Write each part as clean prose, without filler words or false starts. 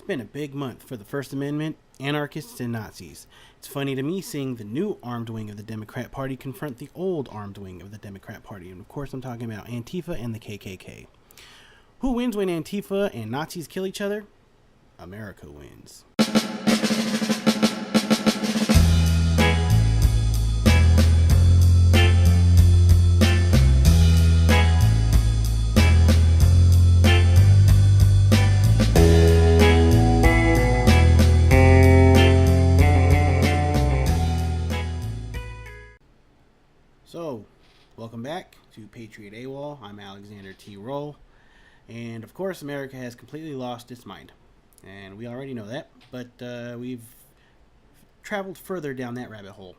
It's been a big month for the First Amendment, anarchists, and Nazis. It's funny to me seeing the new armed wing of the Democrat Party confront the old armed wing of the Democrat Party. And of course, I'm talking about Antifa and the KKK. Who wins when Antifa and Nazis kill each other? America wins. So, welcome back to Patriot AWOL. I'm Alexander T. Roll. And of course, America has completely lost its mind. And we already know that, but we've traveled further down that rabbit hole.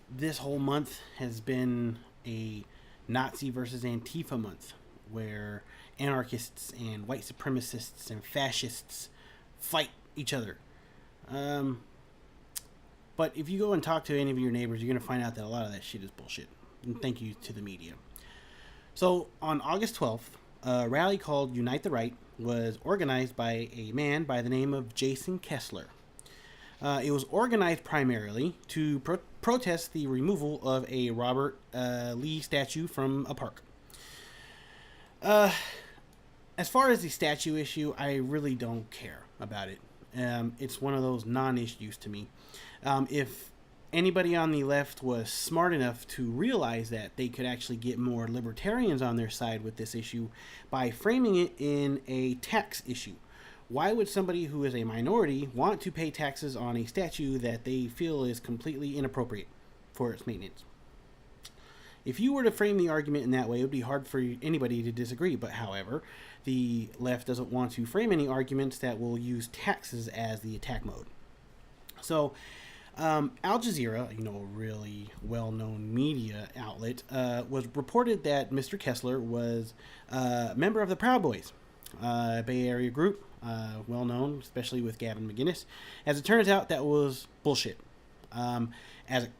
This whole month has been a Nazi versus Antifa month, where anarchists and white supremacists and fascists fight each other. But if you go and talk to any of your neighbors, you're going to find out that a lot of that shit is bullshit. And thank you to the media. So on August 12th, a rally called Unite the Right was organized by a man by the name of Jason Kessler. It was organized primarily to protest the removal of a Robert Lee statue from a park. As far as the statue issue, I really don't care about it. It's one of those non-issues to me. If anybody on the left was smart enough to realize that they could actually get more libertarians on their side with this issue by framing it in a tax issue. Why would somebody who is a minority want to pay taxes on a statue that they feel is completely inappropriate for its maintenance? If you were to frame the argument in that way, it would be hard for anybody to disagree. But however, the left doesn't want to frame any arguments that will use taxes as the attack mode. So, Al Jazeera, a really well-known media outlet, was reported that Mr. Kessler was a member of the Proud Boys, a Bay Area group, well-known, especially with Gavin McInnes. As it turns out, that was bullshit. As it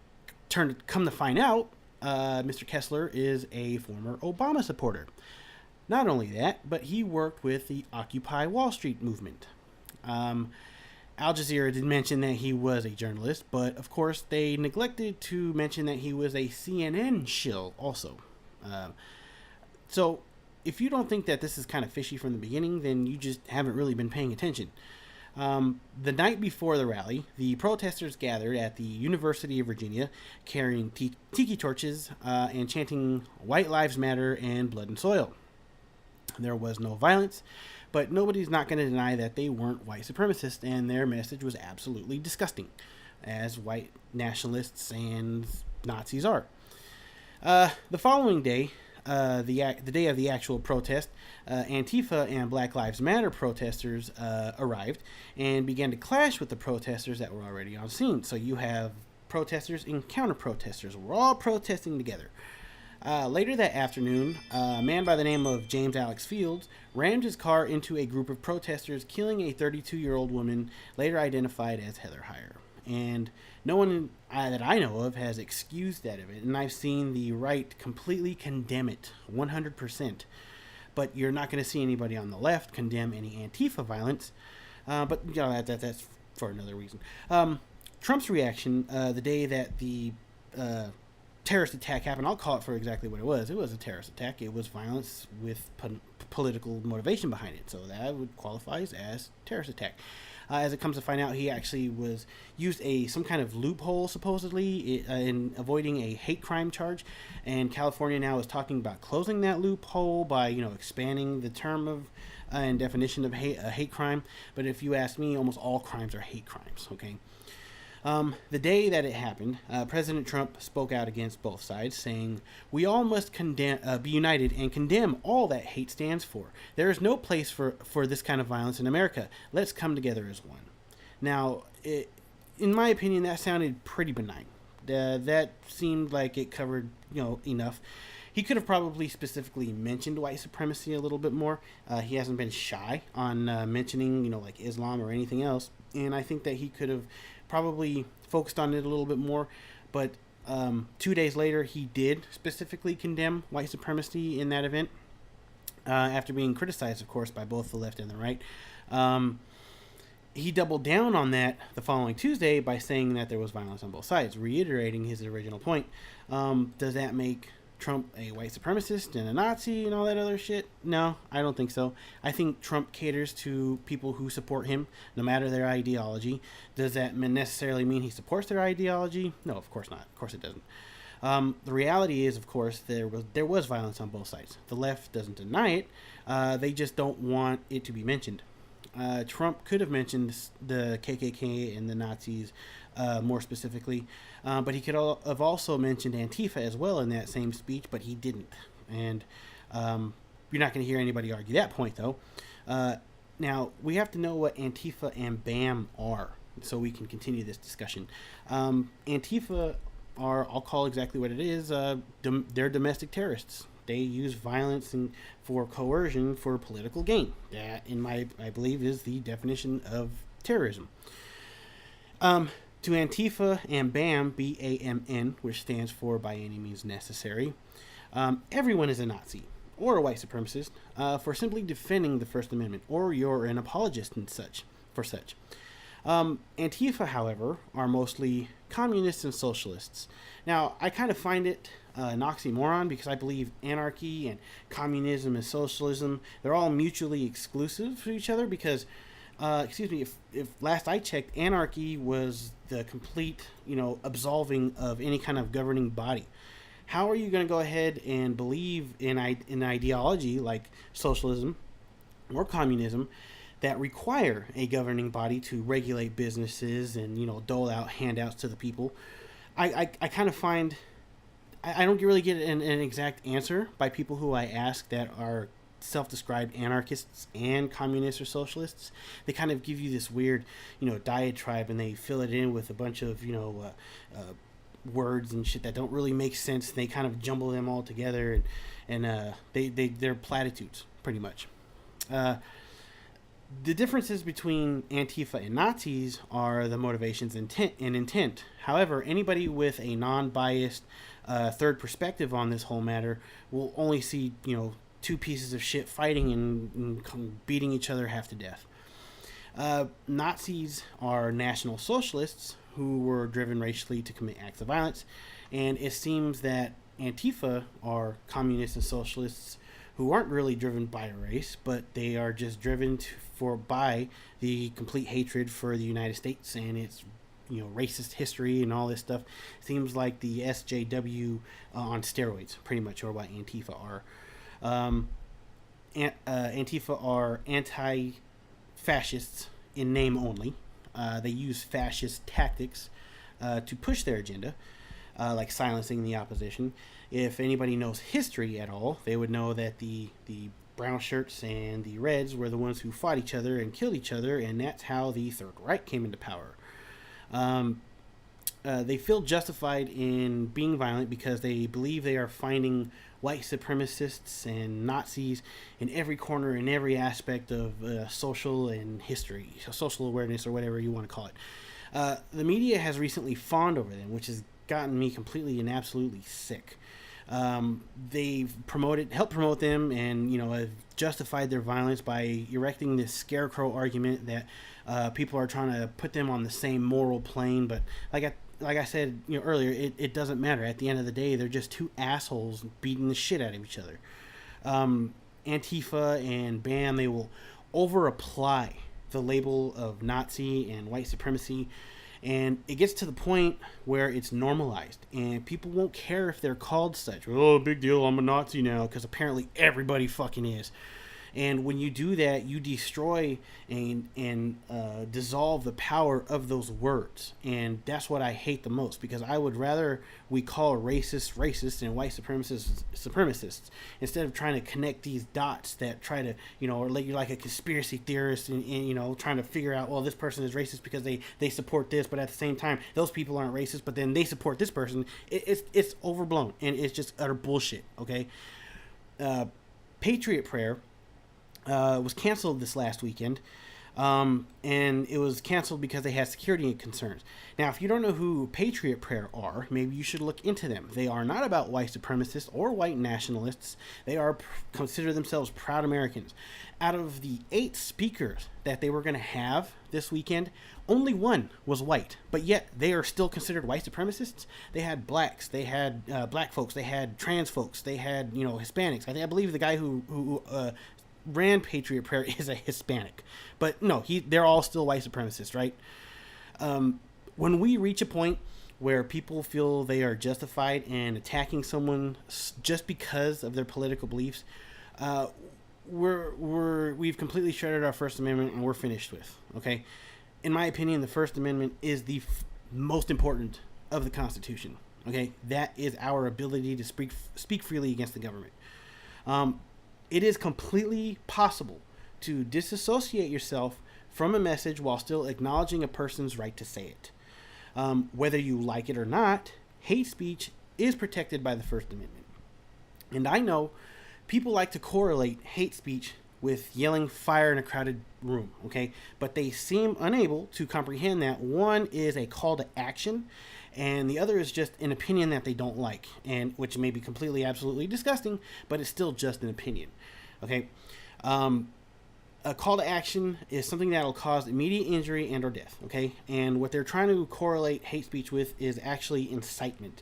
come to find out, Mr. Kessler is a former Obama supporter. Not only that, but he worked with the Occupy Wall Street movement. Al Jazeera did mention that he was a journalist, but of course they neglected to mention that he was a CNN shill also. So if you don't think that this is kind of fishy from the beginning, then you just haven't really been paying attention. The night before the rally, the protesters gathered at the University of Virginia carrying tiki torches and chanting "White Lives Matter" and "Blood and Soil." There was no violence, but nobody's not going to deny that they weren't white supremacists, and their message was absolutely disgusting, as white nationalists and Nazis are. The following day, the day of the actual protest, Antifa and Black Lives Matter protesters arrived and began to clash with the protesters that were already on scene. So you have protesters and counter-protesters. We're all protesting together. Later that afternoon, a man by the name of James Alex Fields rammed his car into a group of protesters, killing a 32-year-old woman later identified as Heather Heyer. And no one that I know of has excused that event, and I've seen the right completely condemn it, 100%. But you're not going to see anybody on the left condemn any Antifa violence, but that's for another reason. Trump's reaction the day that the terrorist attack happened, I'll call it for exactly what it was. It was a terrorist attack. It was violence with political motivation behind it. So that would qualify as terrorist attack. As it comes to find out, he actually used some kind of loophole, supposedly, in avoiding a hate crime charge. And California now is talking about closing that loophole by, expanding the term of and definition of hate crime. But if you ask me, almost all crimes are hate crimes, okay? The day that it happened, President Trump spoke out against both sides, saying, "We all must be united and condemn all that hate stands for. There is no place for this kind of violence in America. Let's come together as one." Now, in my opinion, that sounded pretty benign. That seemed like it covered, enough. He could have probably specifically mentioned white supremacy a little bit more. He hasn't been shy on mentioning, like Islam or anything else. And I think that he could have probably focused on it a little bit more. But 2 days later, he did specifically condemn white supremacy in that event. after being criticized, of course, by both the left and the right. Um, he doubled down on that the following Tuesday by saying that there was violence on both sides, reiterating his original point. Does that make Trump a white supremacist and a Nazi and all that other shit? No, I don't think so. I think Trump caters to people who support him, no matter their ideology. Does that necessarily mean he supports their ideology? No, of course not. Of course it doesn't. The reality is, of course, there was violence on both sides. The left doesn't deny it. They just don't want it to be mentioned. Trump could have mentioned the KKK and the Nazis more specifically, but he could have also mentioned Antifa as well in that same speech, but he didn't. And you're not going to hear anybody argue that point, though. Now, we have to know what Antifa and BAM are so we can continue this discussion. Antifa are, I'll call exactly what it is, they're domestic terrorists. They use violence for coercion for political gain. That, I believe, is the definition of terrorism. To Antifa and BAM, BAMN, which stands for By Any Means Necessary, everyone is a Nazi or a white supremacist for simply defending the First Amendment, or you're an apologist and such. Antifa, however, are mostly communists and socialists. Now, I kind of find it an oxymoron because I believe anarchy and communism and socialism, they're all mutually exclusive to each other because, if last I checked, anarchy was the complete, absolving of any kind of governing body. How are you going to go ahead and believe in an ideology like socialism or communism that require a governing body to regulate businesses and dole out handouts to the people? I kind of find I don't really get an exact answer by people who I ask that are self-described anarchists and communists or socialists. They kind of give you this weird diatribe, and they fill it in with a bunch of words and shit that don't really make sense. They kind of jumble them all together, and they're platitudes pretty much. The differences between Antifa and Nazis are the motivations and intent. However, anybody with a non-biased third perspective on this whole matter will only see, two pieces of shit fighting and beating each other half to death. Nazis are National Socialists who were driven racially to commit acts of violence, and it seems that Antifa are communists and socialists who aren't really driven by a race, but they are just driven by the complete hatred for the United States and its racist history and all this stuff. Seems like the SJW on steroids, pretty much, or what Antifa are. Antifa are anti-fascists in name only. They use fascist tactics to push their agenda, like silencing the opposition. If anybody knows history at all, they would know that the brown shirts and the reds were the ones who fought each other and killed each other, and that's how the Third Reich came into power. They feel justified in being violent because they believe they are finding white supremacists and Nazis in every corner, in every aspect of social and history, social awareness, or whatever you want to call it. The media has recently fawned over them, which has gotten me completely and absolutely sick. They've helped promote them, and have justified their violence by erecting this scarecrow argument that people are trying to put them on the same moral plane. But like I said earlier, it doesn't matter. At the end of the day, they're just two assholes beating the shit out of each other. Antifa and BAM, they will over apply the label of Nazi and white supremacy, and it gets to the point where it's normalized, and people won't care if they're called such. Oh, big deal, I'm a Nazi now, because apparently everybody fucking is. And when you do that, you destroy and dissolve the power of those words. And that's what I hate the most, because I would rather we call racists and white supremacists instead of trying to connect these dots that try to, or like you're like a conspiracy theorist and trying to figure out, well, this person is racist because they support this, but at the same time, those people aren't racist, but then they support this person. It's overblown, and it's just utter bullshit, okay? Patriot Prayer was canceled this last weekend And it was canceled because they had security concerns. Now, if you don't know who Patriot Prayer are, maybe you should look into them. They are not about white supremacists or white nationalists. They are consider themselves proud Americans. Out of the 8 speakers that they were going to have this weekend, only one was white, but yet they are still considered white supremacists. They had blacks, they had black folks, they had trans folks, they had Hispanics. I believe the guy who ran Patriot Prayer is a Hispanic, but no, they're all still white supremacists, right? When we reach a point where people feel they are justified in attacking someone just because of their political beliefs, we've completely shredded our First Amendment and we're finished with. Okay, in my opinion, the First Amendment is the most important of the Constitution. Okay, that is our ability to speak freely against the government. It is completely possible to disassociate yourself from a message while still acknowledging a person's right to say it. Whether you like it or not, hate speech is protected by the First Amendment. And I know people like to correlate hate speech with yelling fire in a crowded room, okay? But they seem unable to comprehend that one is a call to action and the other is just an opinion that they don't like, and which may be completely, absolutely disgusting, but it's still just an opinion, okay? A call to action is something that will cause immediate injury and or death, okay? And what they're trying to correlate hate speech with is actually incitement.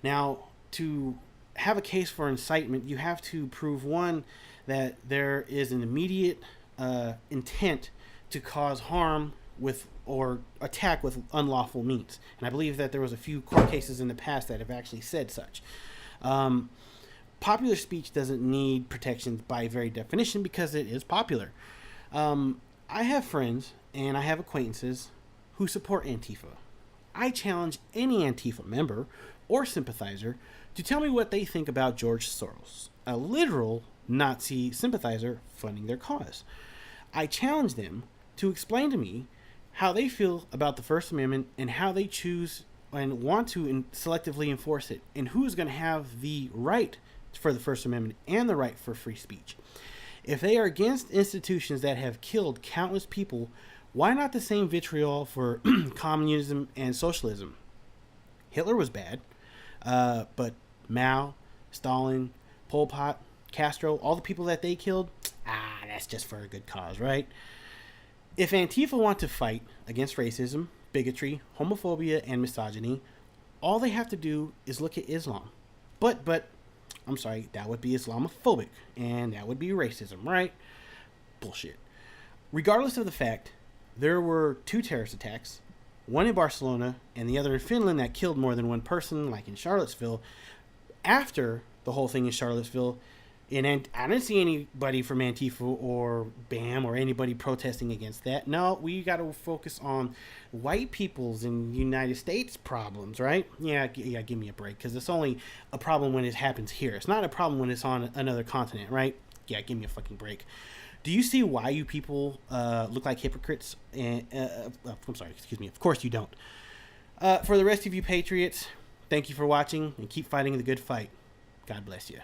Now, to have a case for incitement, you have to prove, one, that there is an immediate intent to cause harm with or attack with unlawful means. And I believe that there was a few court cases in the past that have actually said such. Popular speech doesn't need protections by very definition because it is popular. I have friends and I have acquaintances who support Antifa. I challenge any Antifa member or sympathizer to tell me what they think about George Soros, a literal Nazi sympathizer funding their cause. I challenge them to explain to me how they feel about the First Amendment and how they choose and want to selectively enforce it, and who is going to have the right for the First Amendment and the right for free speech. If they are against institutions that have killed countless people, why not the same vitriol for communism and socialism? Hitler was bad, but Mao, Stalin, Pol Pot, Castro, all the people that they killed, that's just for a good cause, right? If Antifa want to fight against racism, bigotry, homophobia, and misogyny, all they have to do is look at Islam. But, I'm sorry, that would be Islamophobic, and that would be racism, right? Bullshit. Regardless of the fact, there were 2 terrorist attacks, one in Barcelona and the other in Finland, that killed more than one person, like in Charlottesville. After the whole thing in Charlottesville, and I didn't see anybody from Antifa or BAM or anybody protesting against that. No, we got to focus on white people's and United States problems, right? Yeah, give me a break, because it's only a problem when it happens here. It's not a problem when it's on another continent, right? Yeah, give me a fucking break. Do you see why you people look like hypocrites? And I'm sorry, excuse me. Of course you don't. For the rest of you patriots, thank you for watching, and keep fighting the good fight. God bless you.